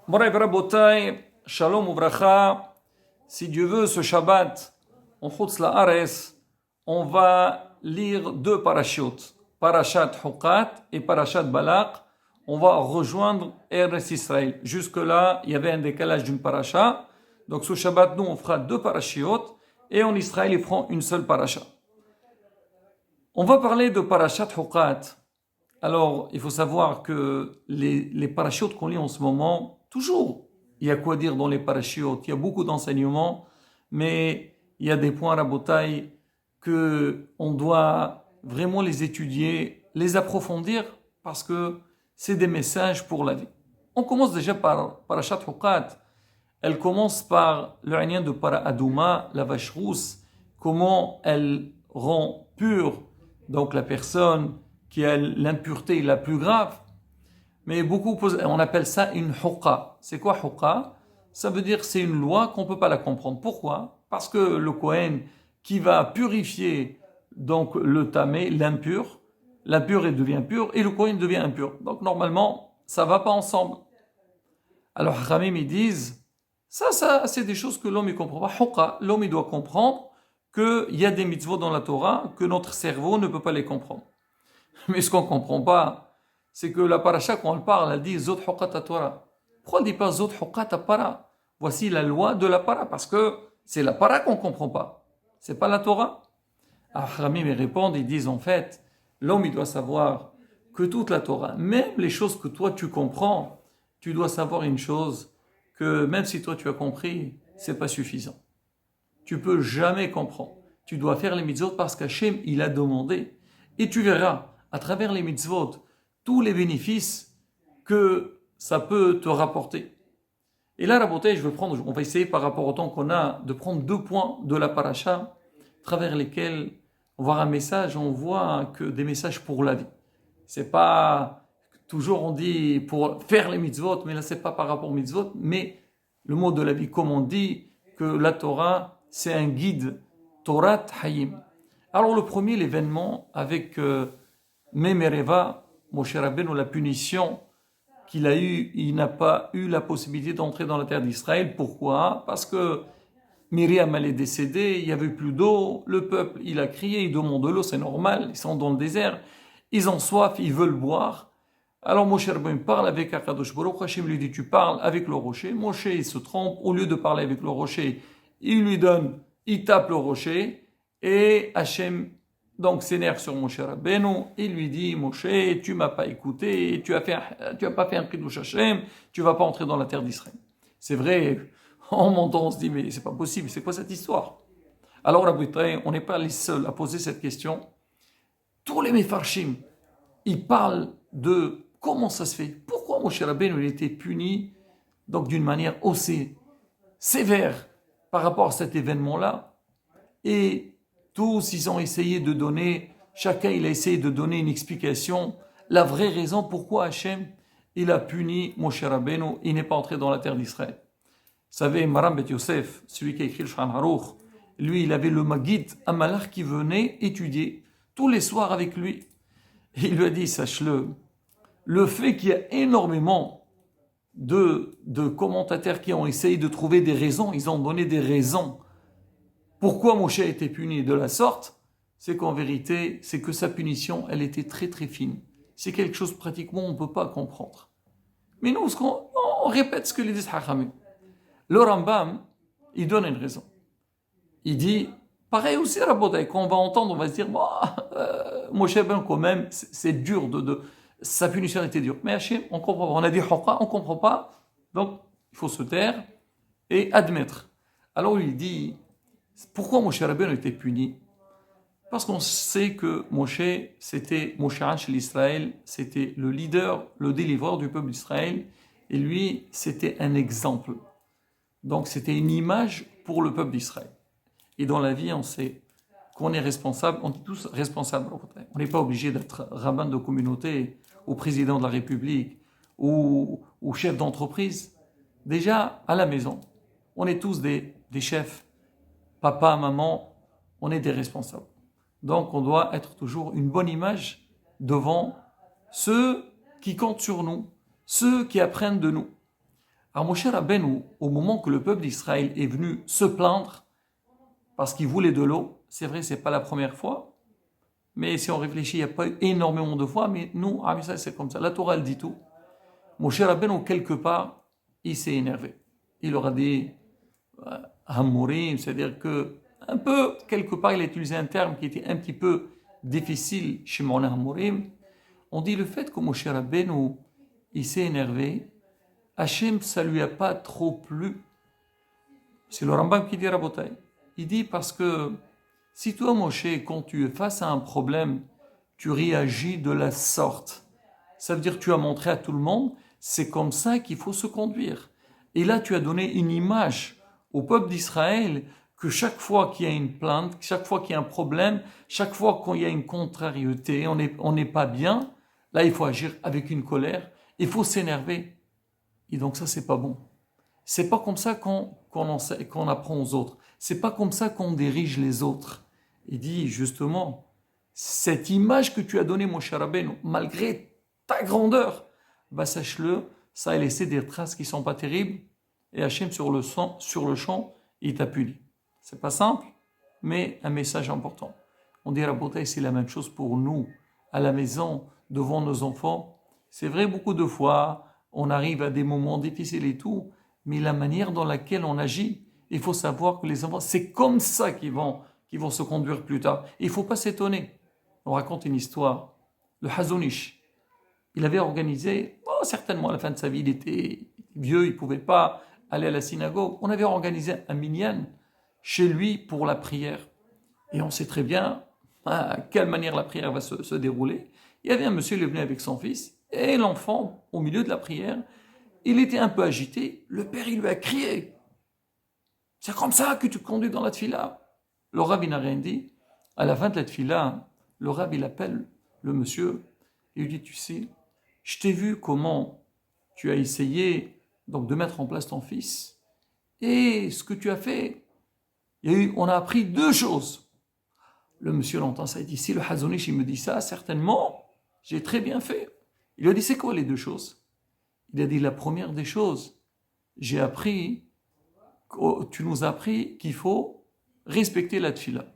Moray Rabotai, Shalom Uvracha. Si Dieu veut, ce Shabbat, en Chutz La'aretz, on va lire deux parachutes, Parashat Hukat et Parashat Balak. On va rejoindre Eretz Israël. Jusque-là, il y avait un décalage d'une paracha. Donc ce Shabbat, nous, on fera deux parachutes. Et en Israël, ils feront une seule paracha. On va parler de Parashat Hukat. Alors, il faut savoir que les parachutes qu'on lit en ce moment, toujours, il y a quoi dire dans les parachutes. Il y a beaucoup d'enseignements, mais il y a des points rabotailles que on doit vraiment les étudier, les approfondir, parce que c'est des messages pour la vie. On commence déjà par Parashat Hukat. Elle commence par le règne de Para Adouma, la vache rousse, comment elle rend pure donc la personne qui a l'impureté la plus grave. Mais beaucoup posent, on appelle ça une huqa. C'est quoi huqa? Ça veut dire c'est une loi qu'on ne peut pas la comprendre. Pourquoi? Parce que le Kohen qui va purifier donc le tamé, l'impur il devient pur et le Kohen devient impur. Donc normalement, ça ne va pas ensemble. Alors Khamim ils disent, ça c'est des choses que l'homme ne comprend pas. Huqa, l'homme il doit comprendre qu'il y a des mitzvot dans la Torah que notre cerveau ne peut pas les comprendre. Mais ce qu'on ne comprend pas, c'est que la paracha, quand elle parle, elle dit Zot Hukat Torah. Pourquoi elle ne dit pas Zot Hukat Para? Voici la loi de la para, parce que c'est la para qu'on ne comprend pas. C'est pas la Torah. Alors, Ramim, ils répondent, ils disent en fait, l'homme, il doit savoir que toute la Torah, même les choses que toi tu comprends, tu dois savoir une chose, que même si toi tu as compris, c'est pas suffisant. Tu peux jamais comprendre. Tu dois faire les mitzvot parce qu'Hachem, il a demandé. Et tu verras, à travers les mitzvot, tous les bénéfices que ça peut te rapporter. Et là, Rabotai, on va essayer par rapport au temps qu'on a, de prendre deux points de la paracha, à travers lesquels on voit un message, on voit que des messages pour la vie. C'est pas, toujours on dit pour faire les mitzvot, mais là c'est pas par rapport aux mitzvot, mais le mot de la vie, comme on dit que la Torah, c'est un guide, Torah Hayim. Alors le premier, l'événement avec Memereva, Moshe Rabbeinu, la punition qu'il a eue, il n'a pas eu la possibilité d'entrer dans la terre d'Israël. Pourquoi? Parce que Myriam elle est décédée, il n'y avait plus d'eau, le peuple il a crié, il demande de l'eau, c'est normal, ils sont dans le désert, ils ont soif, ils veulent boire. Alors Moshe Rabbeinu parle avec Akadosh Baruch Hu, Hashem lui dit tu parles avec le rocher. Moshe il se trompe, au lieu de parler avec le rocher, il tape le rocher et Hashem donc s'énerve sur Moshe Rabbeinu, il lui dit Moshe, tu m'as pas écouté, tu as pas fait un Kiddush Hashem, tu vas pas entrer dans la terre d'Israël. C'est vrai, en montant on se dit mais c'est pas possible, c'est quoi cette histoire? Alors Rabbi, on n'est pas les seuls à poser cette question. Tous les Mefarshim, ils parlent de comment ça se fait, pourquoi Moshe Rabbeinu il était puni donc d'une manière aussi sévère par rapport à cet événement-là. Et tous, ils ont essayé de donner, chacun il a essayé de donner une explication, la vraie raison pourquoi Hachem, il a puni Moshe Rabbeinu, il n'est pas entré dans la terre d'Israël. Vous savez, Maram Bet Yosef, celui qui a écrit le Shulchan Aruch, lui, il avait le Maggid, un malach qui venait étudier tous les soirs avec lui. Et il lui a dit, sache-le, le fait qu'il y a énormément de commentateurs qui ont essayé de trouver des raisons, ils ont donné des raisons pourquoi Moshe a été puni de la sorte, c'est qu'en vérité, c'est que sa punition, elle était très très fine. C'est quelque chose pratiquement on ne peut pas comprendre. Mais nous, on répète ce que les disent Hachamim. Le Rambam, il donne une raison. Il dit, pareil aussi Rabotai, quand on va entendre, on va se dire, Moshe ben quand même, c'est dur, sa punition était dure. Mais Hachem, on comprend pas. On a dit Hokka, on comprend pas. Donc, il faut se taire et admettre. Alors il dit, pourquoi Moshe Rabbeinu a été puni? Parce qu'on sait que Moshe, c'était Moshe Hansh l'Israël, c'était le leader, le délivreur du peuple d'Israël, et lui, c'était un exemple. Donc c'était une image pour le peuple d'Israël. Et dans la vie, on sait qu'on est responsable, on est tous responsables. On n'est pas obligé d'être rabbin de communauté, ou président de la République, ou chef d'entreprise. Déjà, à la maison, on est tous des chefs. Papa, maman, on est des responsables. Donc on doit être toujours une bonne image devant ceux qui comptent sur nous, ceux qui apprennent de nous. Alors Moshe Rabbeinu, au moment que le peuple d'Israël est venu se plaindre parce qu'il voulait de l'eau, c'est vrai, c'est pas la première fois, mais si on réfléchit, il n'y a pas eu énormément de fois, mais nous, à Israël, c'est comme ça. La Torah, elle dit tout. Moshe Rabbeinu, quelque part, il s'est énervé. Il leur a dit Hamorim, c'est-à-dire que, un peu, quelque part, il a utilisé un terme qui était un petit peu difficile chez mon Hamorim. On dit le fait que Moshe Rabbeinu, il s'est énervé, Hachem, ça lui a pas trop plu. C'est le Rambam qui dit Rabotai. Il dit parce que si toi, Moshe, quand tu es face à un problème, tu réagis de la sorte, ça veut dire que tu as montré à tout le monde, c'est comme ça qu'il faut se conduire. Et là, tu as donné une image au peuple d'Israël que chaque fois qu'il y a une plainte, chaque fois qu'il y a un problème, chaque fois qu'il y a une contrariété, on n'est pas bien, là, il faut agir avec une colère, il faut s'énerver. Et donc ça, c'est pas bon. C'est pas comme ça qu'on apprend aux autres. C'est pas comme ça qu'on dirige les autres. Il dit justement, cette image que tu as donnée, Moshe Rabbeinu, malgré ta grandeur, bah sache-le, ça a laissé des traces qui sont pas terribles. Et Hachem sur le champ, il t'a puni. C'est pas simple, mais un message important. On dit Rabotai, c'est la même chose pour nous, à la maison, devant nos enfants. C'est vrai, beaucoup de fois, on arrive à des moments difficiles et tout, mais la manière dans laquelle on agit, il faut savoir que les enfants, c'est comme ça qu'ils vont se conduire plus tard. Il ne faut pas s'étonner. On raconte une histoire. Le Hazonish, il avait organisé, certainement à la fin de sa vie, il était vieux, il ne pouvait pas aller à la synagogue. On avait organisé un minyan chez lui pour la prière. Et on sait très bien à quelle manière la prière va se dérouler. Il y avait un monsieur, il est venu avec son fils, et l'enfant, au milieu de la prière, il était un peu agité. Le père, il lui a crié. C'est comme ça que tu conduis dans la tfila. Le rab, il n'a rien dit. À la fin de la tfila, le rab, il appelle le monsieur et lui dit, tu sais, je t'ai vu comment tu as essayé donc, de mettre en place ton fils. Et ce que tu as fait, on a appris deux choses. Le monsieur l'entend ça, il dit, si le Hazonish, il me dit ça, certainement, j'ai très bien fait. Il lui a dit, c'est quoi les deux choses? Il a dit, la première des choses, tu nous as appris qu'il faut respecter la tfila.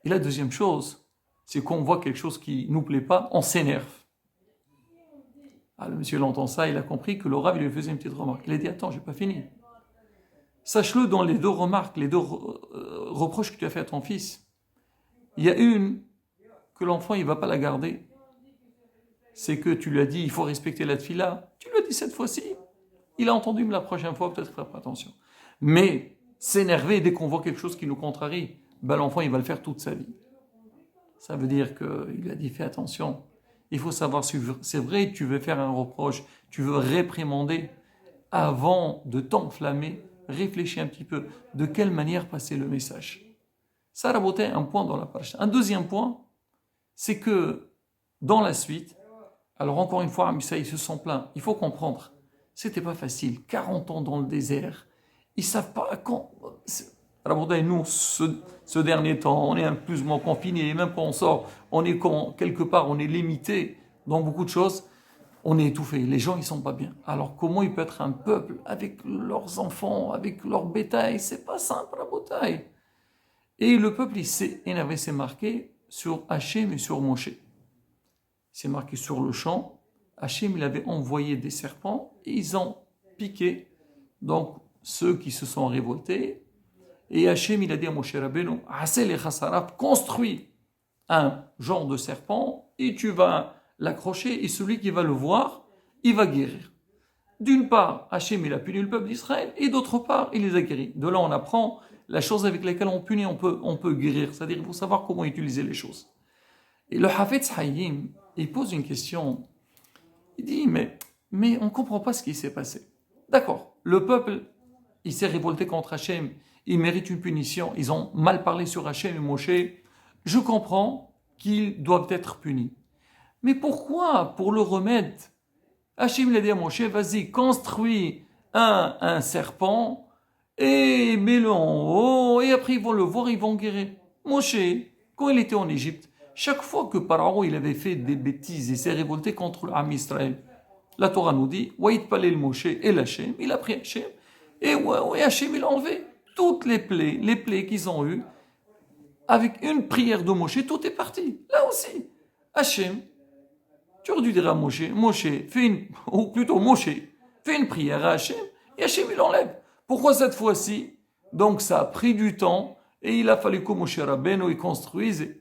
Et la deuxième chose, c'est qu'on voit quelque chose qui ne nous plaît pas, on s'énerve. Le monsieur l'entend ça, il a compris que le Rav lui faisait une petite remarque. Il a dit, attends, j'ai pas fini. Sache-le dans les deux remarques, les deux reproches que tu as fait à ton fils. Il y a une que l'enfant, il ne va pas la garder. C'est que tu lui as dit, il faut respecter la tfila. Tu lui as dit cette fois-ci. Il a entendu, mais la prochaine fois, peut-être qu'il ne fera pas attention. Mais s'énerver dès qu'on voit quelque chose qui nous contrarie, l'enfant, il va le faire toute sa vie. Ça veut dire qu'il lui a dit, fais attention. Il faut savoir si c'est vrai, tu veux faire un reproche, tu veux réprimander, avant de t'enflammer, réfléchis un petit peu. De quelle manière passer le message? Ça rabotait un point dans la paracha. Un deuxième point, c'est que dans la suite, alors encore une fois, ils se sont plaints. Il faut comprendre, c'était pas facile. 40 ans dans le désert, ils savent pas quand. Rabotai, nous, ce dernier temps, on est un plus ou moins confinés. Même quand on sort, quelque part, on est limité dans beaucoup de choses. On est étouffé. Les gens, ils sont pas bien. Alors, comment il peut être un peuple avec leurs enfants, avec leur bétail? C'est pas simple, Rabotai. Et le peuple, il s'est énervé, c'est marqué sur Hachem et sur Moshe. C'est marqué sur le champ. Hachem, il avait envoyé des serpents et ils ont piqué. Donc, ceux qui se sont révoltés. Et Hachem, il a dit à Moshe Rabbeinu, construis un genre de serpent et tu vas l'accrocher et celui qui va le voir, il va guérir. D'une part, Hachem, il a puni le peuple d'Israël et d'autre part, il les a guéris. De là, on apprend la chose avec laquelle on punit, on peut guérir. C'est-à-dire qu'il faut savoir comment utiliser les choses. Et le Hafetz Haïm, il pose une question. Il dit, mais on ne comprend pas ce qui s'est passé. D'accord, le peuple, il s'est révolté contre Hachem, il mérite une punition, ils ont mal parlé sur Hachem et Moshe. Je comprends qu'ils doivent être punis. Mais pourquoi, pour le remède, Hachem l'a dit à Moshe, vas-y, construis un serpent et mets-le en haut, et après ils vont le voir, ils vont guérir. Moshe, quand il était en Égypte, chaque fois que Pharaon il avait fait des bêtises, il s'est révolté contre l'Am Israël. La Torah nous dit, Waïtpalel Moshe et Hachem, il a pris Hachem, et Hachem, il a enlevé toutes les plaies qu'ils ont eues. Avec une prière de Moshe, tout est parti. Là aussi, Hachem, tu aurais dû dire à Moshe, ou plutôt Moshe, fais une prière à Hachem, et Hachem, il enlève. Pourquoi cette fois-ci? Donc ça a pris du temps, et il a fallu que Moshe Rabbeinu construise, et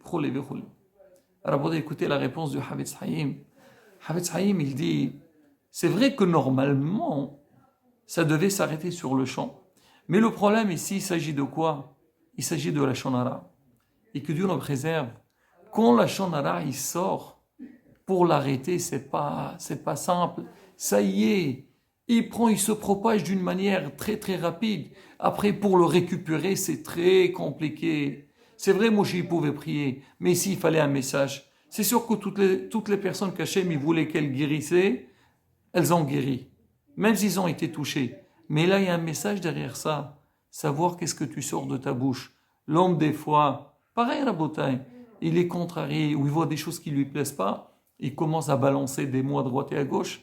alors, écoutez la réponse du Havetz Haïm. Havetz Haïm, il dit, c'est vrai que normalement, ça devait s'arrêter sur le champ. Mais le problème ici, il s'agit de quoi? Il s'agit de la Shonara. Et que Dieu nous préserve. Quand la Shonara, il sort, pour l'arrêter, c'est pas simple. Ça y est, il se propage d'une manière très très rapide. Après, pour le récupérer, c'est très compliqué. C'est vrai, Moshe, il pouvait prier, mais ici, il fallait un message. C'est sûr que toutes les personnes qu'Hachem, il voulait qu'elles guérissaient, elles ont guéri. Même s'ils ont été touchés. Mais là, il y a un message derrière ça. Savoir qu'est-ce que tu sors de ta bouche. L'homme, des fois, pareil, Rabotai, il est contrarié, ou il voit des choses qui ne lui plaisent pas, il commence à balancer des mots à droite et à gauche.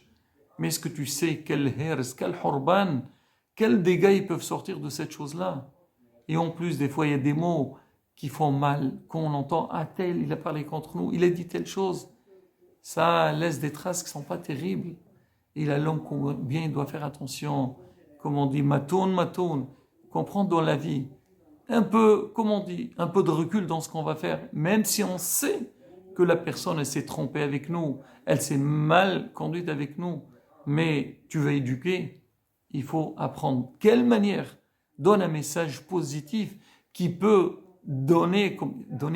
Mais est-ce que tu sais quel hers, quel horban, quels dégâts ils peuvent sortir de cette chose-là? Et en plus, des fois, il y a des mots qui font mal, qu'on entend, ah tel, il a parlé contre nous, il a dit telle chose. Ça laisse des traces qui ne sont pas terribles. Et là, l'homme, bien, il doit faire attention. Comme on dit, matoun, comprendre dans la vie. Un peu, comme on dit, un peu de recul dans ce qu'on va faire. Même si on sait que la personne, elle s'est trompée avec nous, elle s'est mal conduite avec nous. Mais tu vas éduquer, il faut apprendre. Quelle manière donne un message positif qui peut donner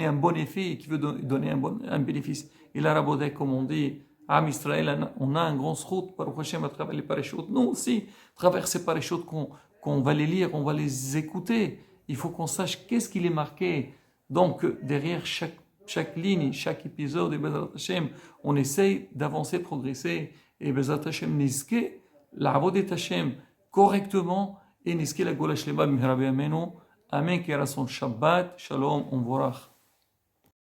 un bon effet, qui veut donner un bénéfice. Et l'Arabodé, comme on dit, Am Israël, on a un grand srout, Baruch Hashem, à travers les parachutes. Nous aussi, à travers ces parachutes qu'on va les lire, on va les écouter. Il faut qu'on sache qu'est-ce qu'il est marqué. Donc, derrière chaque ligne, chaque épisode, et Bezrat Hashem, on essaye d'avancer, progresser, et Bezrat Hashem niske, l'Abodet Hashem, correctement, et niske la Gola Shlema B'Mirabi Amenu. Amen, qui son Shabbat, Shalom, on vorach.